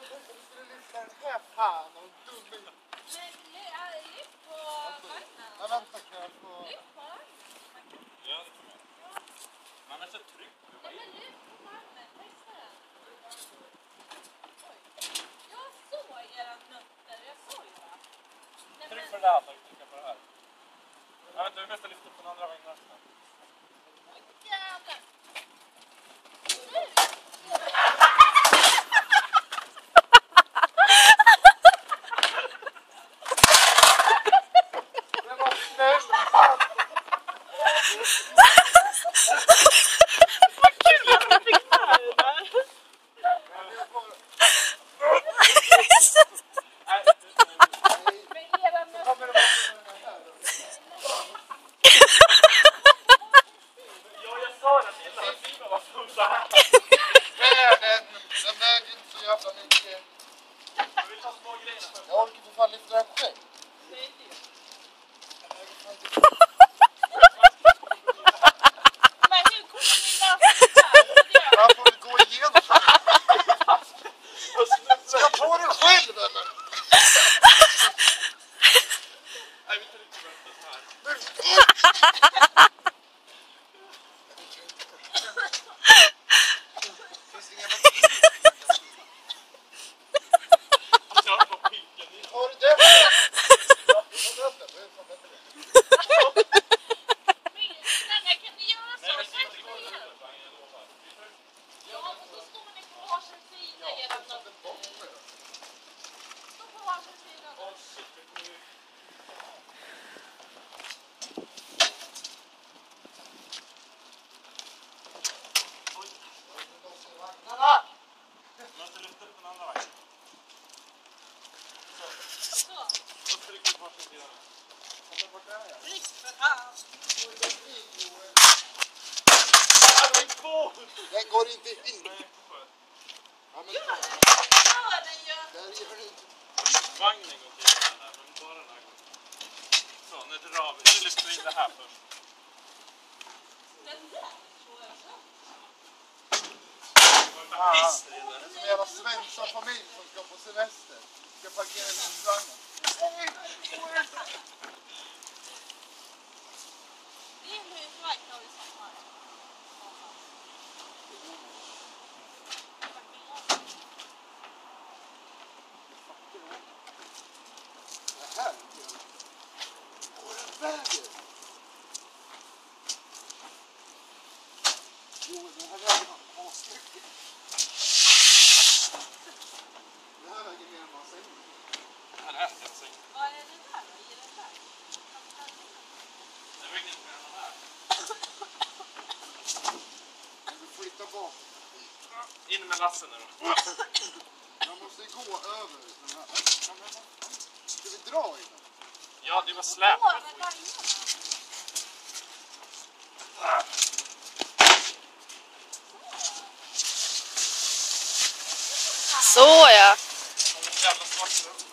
tänkte att du skulle lyfta den här fan och dum i. Lyft på vagnen. Men vänta, kan jag få... Lyft på vagnen. Ja, det får man. Man är så trygg. Ja, men lyft på vagnen. Testa den. Oj. Jag såg era nötter. Jag såg det. Tryck på det här så vi klickar på det här. Ja, vänta, vi måste lyfta upp den andra vagnen. Jävlar. Det var snäll! Vad kul att du fick med det där! Men era nötter. Ja, jag sa det till den filmen var full så här. Den väger inte så jävla mycket. Jag vill ta små grejerna först. Jag orkar för fan lyfta den själv. Det är det. Men hur kommer ni lösa det här? Man får väl gå igenom. Ska jag ta den själv eller? Nej, vi tar inte vänta så här. Finns det ingen... Jag tar pinken i. Har du det? Ja, vänta. Men snälla, kan ni göra så? Nej, men Sätt det er går ner. inte. Jag lovar. Ja, men så står ni på varsin sida, era nötter. Stå på varsin sida. Åh, shit, det kommer ju... Oj, jag måste lyfta upp den andra vagnen. Så. Då trycker vi på varsin sida. Riks för hand. Den går inte in. Nej, Ja, men Gör den. Gör den ju. där gör det inte. vagnen går till den här, men bara den här går. Så, nu drar vi. Nu lyfter vi in det här först. Den där. Så är det. Vad piss det är Det där. är som en jävla Svensson-familj som ska på semester. Ska parkera husvagnen. Din husvagn har vi sett här. Det här är kul. Går den vägen? Jo, den här vägen har asmycket. Det här väger mer än vad säger. Här är en säng. Vad är det där då? I den där? Det väger inte mer än den här. Men du flyttar bak. In med lassen nu då. Man måste ju gå över den här. Ska vi dra i den? Ja, det var släp. Åh, med vagnarna. Så ja! Jävla svart.